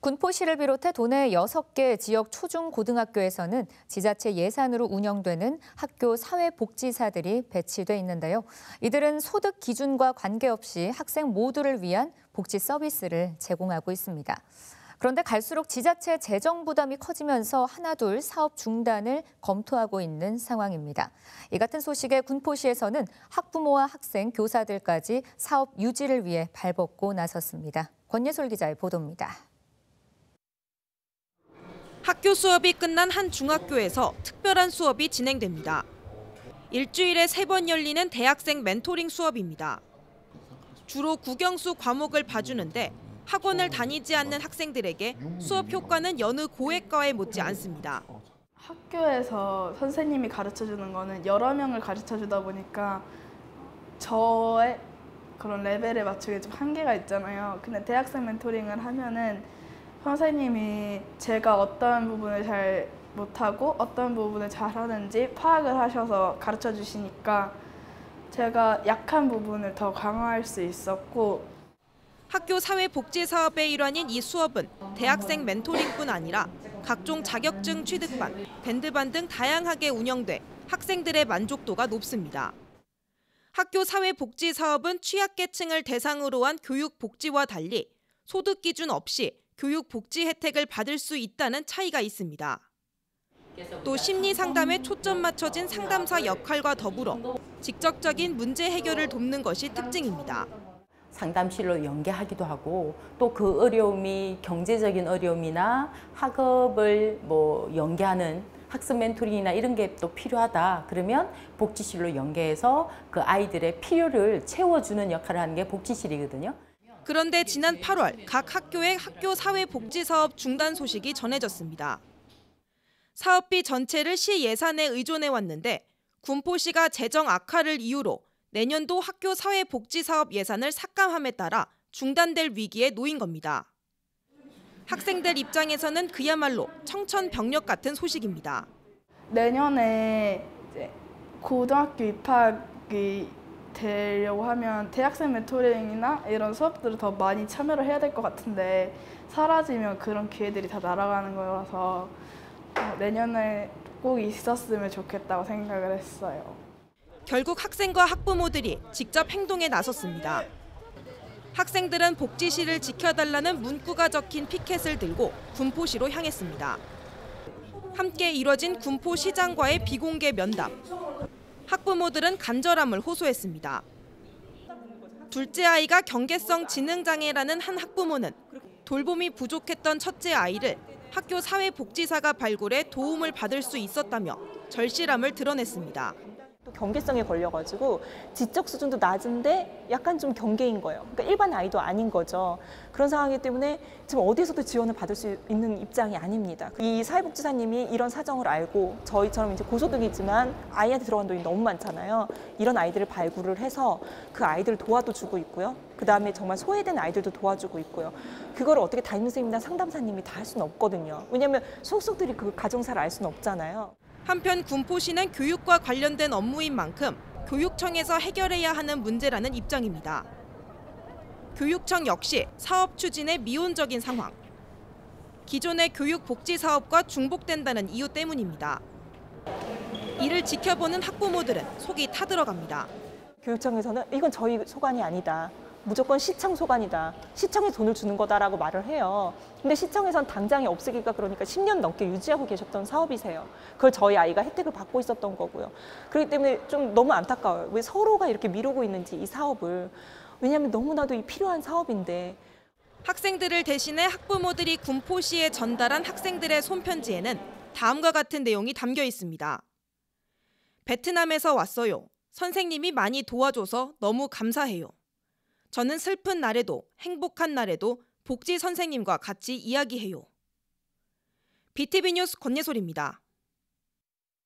군포시를 비롯해 도내 6개 지역 초중고등학교에서는 지자체 예산으로 운영되는 학교 사회복지사들이 배치돼 있는데요. 이들은 소득 기준과 관계없이 학생 모두를 위한 복지 서비스를 제공하고 있습니다. 그런데 갈수록 지자체 재정 부담이 커지면서 하나둘 사업 중단을 검토하고 있는 상황입니다. 이 같은 소식에 군포시에서는 학부모와 학생, 교사들까지 사업 유지를 위해 발벗고 나섰습니다. 권예솔 기자의 보도입니다. 학교 수업이 끝난 한 중학교에서 특별한 수업이 진행됩니다. 일주일에 3번 열리는 대학생 멘토링 수업입니다. 주로 국영수 과목을 봐주는데 학원을 다니지 않는 학생들에게 수업 효과는 여느 고액과에 못지 않습니다. 학교에서 선생님이 가르쳐주는 거는 여러 명을 가르쳐주다 보니까 저의 그런 레벨에 맞추기 좀 한계가 있잖아요. 근데 대학생 멘토링을 하면은 선생님이 제가 어떤 부분을 잘 못하고 어떤 부분을 잘하는지 파악을 하셔서 가르쳐 주시니까 제가 약한 부분을 더 강화할 수 있었고, 학교 사회복지 사업의 일환인 이 수업은 대학생 멘토링뿐 아니라 각종 자격증 취득반, 밴드반 등 다양하게 운영돼 학생들의 만족도가 높습니다. 학교 사회복지 사업은 취약계층을 대상으로 한 교육복지와 달리 소득 기준 없이 교육복지 혜택을 받을 수 있다는 차이가 있습니다. 또 심리 상담에 초점 맞춰진 상담사 역할과 더불어 직접적인 문제 해결을 돕는 것이 특징입니다. 상담실로 연계하기도 하고 또 그 어려움이 경제적인 어려움이나 학업을 연계하는 학습 멘토링이나 이런 게 또 필요하다. 그러면 복지실로 연계해서 그 아이들의 필요를 채워주는 역할을 하는 게 복지실이거든요. 그런데 지난 8월 각 학교의 학교 사회복지 사업 중단 소식이 전해졌습니다. 사업비 전체를 시 예산에 의존해 왔는데 군포시가 재정 악화를 이유로 내년도 학교 사회복지 사업 예산을 삭감함에 따라 중단될 위기에 놓인 겁니다. 학생들 입장에서는 그야말로 청천벽력 같은 소식입니다. 내년에 이제 고등학교 입학이 되려고 하면 대학생 멘토링이나 이런 수업들을 더 많이 참여를 해야 될 것 같은데 사라지면 그런 기회들이 다 날아가는 거라서 내년에 꼭 있었으면 좋겠다고 생각을 했어요. 결국 학생과 학부모들이 직접 행동에 나섰습니다. 학생들은 복지실을 지켜달라는 문구가 적힌 피켓을 들고 군포시로 향했습니다. 함께 이뤄진 군포시장과의 비공개 면담. 학부모들은 간절함을 호소했습니다. 둘째 아이가 경계성 지능장애라는 한 학부모는 돌봄이 부족했던 첫째 아이를 학교 사회복지사가 발굴해 도움을 받을 수 있었다며 절실함을 드러냈습니다. 또 경계성에 걸려가지고 지적 수준도 낮은데 약간 좀 경계인 거예요. 그러니까 일반 아이도 아닌 거죠. 그런 상황이기 때문에 지금 어디서도 지원을 받을 수 있는 입장이 아닙니다. 이 사회복지사님이 이런 사정을 알고 저희처럼 이제 고소득이지만 아이한테 들어간 돈이 너무 많잖아요. 이런 아이들을 발굴을 해서 그 아이들을 도와도 주고 있고요. 그다음에 정말 소외된 아이들도 도와주고 있고요. 그걸 어떻게 담임선생님이나 상담사님이 다 할 수는 없거든요. 왜냐하면 속속들이 그 가정사를 알 수는 없잖아요. 한편 군포시는 교육과 관련된 업무인 만큼 교육청에서 해결해야 하는 문제라는 입장입니다. 교육청 역시 사업 추진에 미온적인 상황. 기존의 교육복지 사업과 중복된다는 이유 때문입니다. 이를 지켜보는 학부모들은 속이 타들어갑니다. 교육청에서는 이건 저희 소관이 아니다. 무조건 시청 소관이다. 시청에 돈을 주는 거다라고 말을 해요. 근데 시청에선 당장에 없애기가 그러니까 10년 넘게 유지하고 계셨던 사업이세요. 그걸 저희 아이가 혜택을 받고 있었던 거고요. 그렇기 때문에 좀 너무 안타까워요. 왜 서로가 이렇게 미루고 있는지 이 사업을. 왜냐하면 너무나도 필요한 사업인데. 학생들을 대신해 학부모들이 군포시에 전달한 학생들의 손편지에는 다음과 같은 내용이 담겨 있습니다. 베트남에서 왔어요. 선생님이 많이 도와줘서 너무 감사해요. 저는 슬픈 날에도 행복한 날에도 복지 선생님과 같이 이야기해요. BTV 뉴스 권예솔입니다.